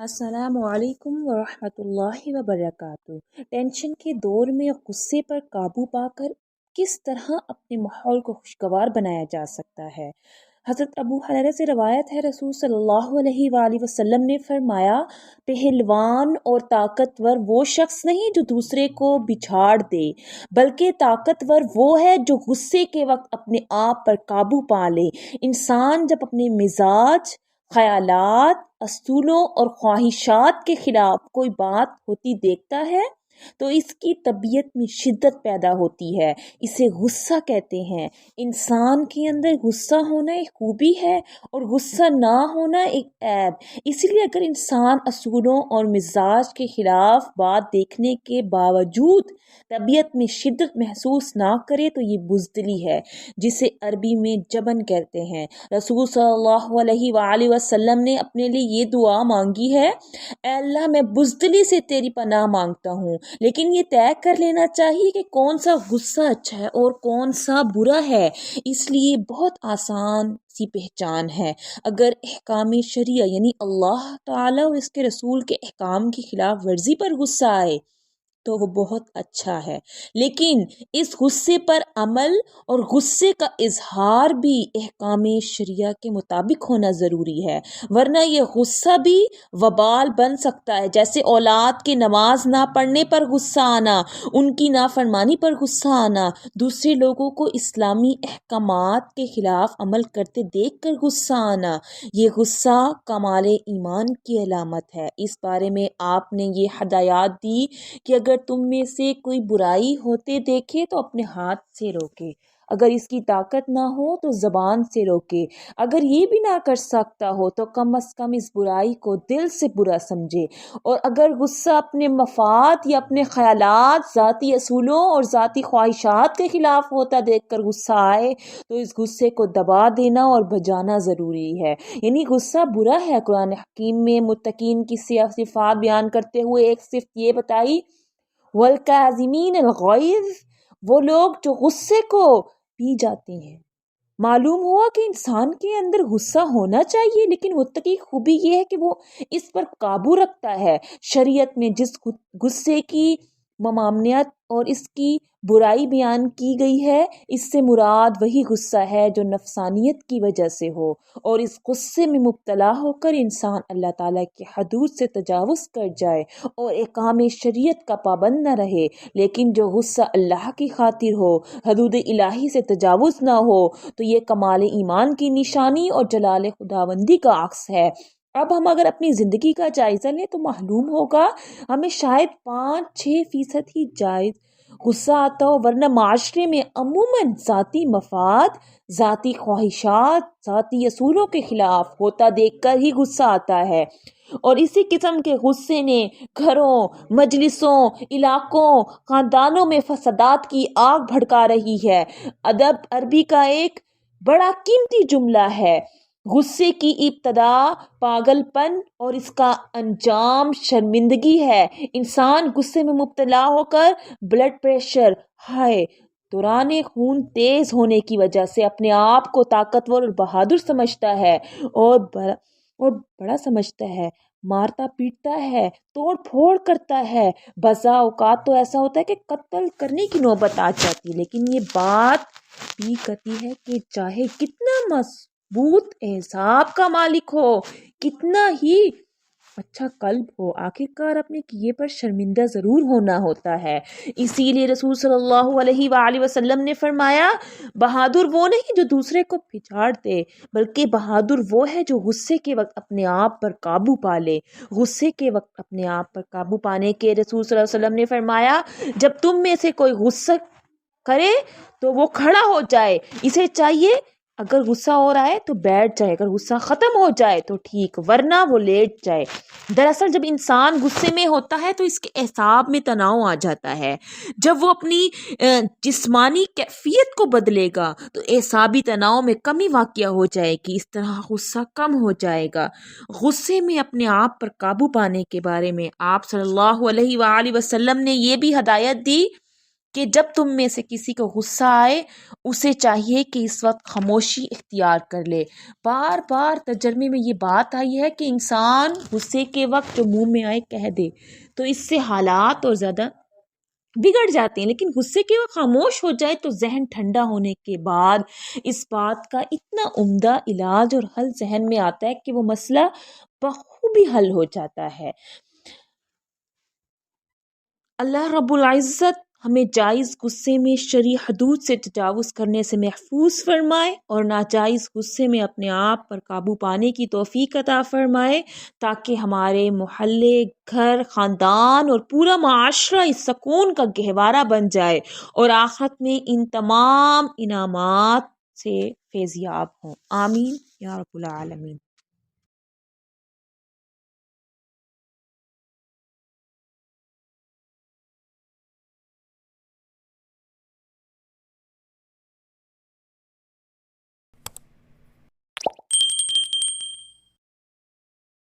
السلام علیکم ورحمۃ اللہ وبرکاتہ۔ ٹینشن کے دور میں غصے پر قابو پا کر کس طرح اپنے ماحول کو خوشگوار بنایا جا سکتا ہے۔ حضرت ابو ہریرہ سے روایت ہے، رسول صلی اللہ علیہ وآلہ وسلم نے فرمایا، پہلوان اور طاقتور وہ شخص نہیں جو دوسرے کو بچھاڑ دے، بلکہ طاقتور وہ ہے جو غصے کے وقت اپنے آپ پر قابو پا لے۔ انسان جب اپنے مزاج، خیالات، اصولوں اور خواہشات کے خلاف کوئی بات ہوتی دیکھتا ہے تو اس کی طبیعت میں شدت پیدا ہوتی ہے، اسے غصہ کہتے ہیں۔ انسان کے اندر غصہ ہونا ایک خوبی ہے اور غصہ نہ ہونا ایک عیب۔ اس لیے اگر انسان اصولوں اور مزاج کے خلاف بات دیکھنے کے باوجود طبیعت میں شدت محسوس نہ کرے تو یہ بزدلی ہے، جسے عربی میں جبن کہتے ہیں۔ رسول صلی اللہ علیہ وآلہ وسلم نے اپنے لیے یہ دعا مانگی ہے، اے اللہ میں بزدلی سے تیری پناہ مانگتا ہوں، لیکن یہ طے کر لینا چاہیے کہ کون سا غصہ اچھا ہے اور کون سا برا ہے۔ اس لیے بہت آسان سی پہچان ہے، اگر احکام شریعہ یعنی اللہ تعالیٰ اور اس کے رسول کے احکام کی خلاف ورزی پر غصہ آئے تو وہ بہت اچھا ہے، لیکن اس غصے پر عمل اور غصے کا اظہار بھی احکام شریعہ کے مطابق ہونا ضروری ہے، ورنہ یہ غصہ بھی وبال بن سکتا ہے، جیسے اولاد کے نماز نہ پڑھنے پر غصہ آنا، ان کی نافرمانی پر غصہ آنا، دوسرے لوگوں کو اسلامی احکامات کے خلاف عمل کرتے دیکھ کر غصہ آنا۔ یہ غصہ کمال ایمان کی علامت ہے۔ اس بارے میں آپ نے یہ ہدایات دی کہ اگر تم میں سے کوئی برائی ہوتے دیکھے تو اپنے ہاتھ سے روکے، اگر اس کی طاقت نہ ہو تو زبان سے روکے، اگر یہ بھی نہ کر سکتا ہو تو کم از کم اس برائی کو دل سے برا سمجھے، اور اگر غصہ اپنے مفاد یا اپنے خیالات، ذاتی اصولوں اور ذاتی خواہشات کے خلاف ہوتا دیکھ کر غصہ آئے تو اس غصے کو دبا دینا اور بجانا ضروری ہے۔ یعنی غصہ برا ہے۔ قرآن حکیم میں متقین کی صفات بیان کرتے ہوئے ایک صفت یہ بتائی، والکاظمین الغیظ، وہ لوگ جو غصے کو پی جاتے ہیں۔ معلوم ہوا کہ انسان کے اندر غصہ ہونا چاہیے، لیکن متقی خوبی یہ ہے کہ وہ اس پر قابو رکھتا ہے۔ شریعت میں جس غصے کی ممانعت اور اس کی برائی بیان کی گئی ہے، اس سے مراد وہی غصہ ہے جو نفسانیت کی وجہ سے ہو، اور اس غصے میں مبتلا ہو کر انسان اللہ تعالیٰ کی حدود سے تجاوز کر جائے اور احکام شریعت کا پابند نہ رہے۔ لیکن جو غصہ اللہ کی خاطر ہو، حدود الہی سے تجاوز نہ ہو، تو یہ کمال ایمان کی نشانی اور جلال خداوندی کا عکس ہے۔ اب ہم اگر اپنی زندگی کا جائزہ لیں تو معلوم ہوگا ہمیں شاید 5-6% ہی جائز غصہ آتا ہو، ورنہ معاشرے میں عموماً ذاتی مفاد، ذاتی خواہشات، ذاتی اصولوں کے خلاف ہوتا دیکھ کر ہی غصہ آتا ہے، اور اسی قسم کے غصے نے گھروں، مجلسوں، علاقوں، خاندانوں میں فسادات کی آگ بھڑکا رہی ہے۔ ادب عربی کا ایک بڑا قیمتی جملہ ہے، غصے کی ابتدا پاگل پن اور اس کا انجام شرمندگی ہے۔ انسان غصے میں مبتلا ہو کر بلڈ پریشر ہائی، دوران خون تیز ہونے کی وجہ سے اپنے آپ کو طاقتور اور بہادر سمجھتا ہے اور بڑا سمجھتا ہے، مارتا پیٹتا ہے، توڑ پھوڑ کرتا ہے، بسا اوقات تو ایسا ہوتا ہے کہ قتل کرنے کی نوبت آ جاتی ہے۔ لیکن یہ بات بھی کہتی ہے کہ چاہے کتنا مضبوط اعصاب کا مالک ہو، کتنا ہی اچھا قلب ہو، آخرکار اپنے کیے پر شرمندہ ضرور ہونا ہوتا ہے۔ اسی لیے رسول صلی اللہ علیہ وآلہ وسلم نے فرمایا، بہادر وہ نہیں جو دوسرے کو پچھاڑ دے، بلکہ بہادر وہ ہے جو غصے کے وقت اپنے آپ پر قابو پا لے۔ غصے کے وقت اپنے آپ پر قابو پانے کے رسول صلی اللہ علیہ وسلم نے فرمایا، جب تم میں سے کوئی غصہ کرے تو وہ کھڑا ہو جائے، اسے چاہیے اگر غصہ ہو رہا ہے تو بیٹھ جائے، اگر غصہ ختم ہو جائے تو ٹھیک، ورنہ وہ لیٹ جائے۔ دراصل جب انسان غصے میں ہوتا ہے تو اس کے اعصاب میں تناؤ آ جاتا ہے، جب وہ اپنی جسمانی کیفیت کو بدلے گا تو اعصابی تناؤ میں کمی واقع ہو جائے گی، اس طرح غصہ کم ہو جائے گا۔ غصے میں اپنے آپ پر قابو پانے کے بارے میں آپ صلی اللہ علیہ وآلہ وسلم نے یہ بھی ہدایت دی کہ جب تم میں سے کسی کو غصہ آئے اسے چاہیے کہ اس وقت خاموشی اختیار کر لے۔ بار بار ترجمے میں یہ بات آئی ہے کہ انسان غصے کے وقت جو منہ میں آئے کہہ دے، تو اس سے حالات اور زیادہ بگڑ جاتے ہیں، لیکن غصے کے وقت خاموش ہو جائے تو ذہن ٹھنڈا ہونے کے بعد اس بات کا اتنا عمدہ علاج اور حل ذہن میں آتا ہے کہ وہ مسئلہ بخوبی حل ہو جاتا ہے۔ اللہ رب العزت ہمیں جائز غصے میں شرعی حدود سے تجاوز کرنے سے محفوظ فرمائے اور ناجائز غصے میں اپنے آپ پر قابو پانے کی توفیق عطا فرمائے، تاکہ ہمارے محلے، گھر، خاندان اور پورا معاشرہ اس سکون کا گہوارہ بن جائے اور آخرت میں ان تمام انعامات سے فیضیاب ہوں۔ آمین یا رب العالمین۔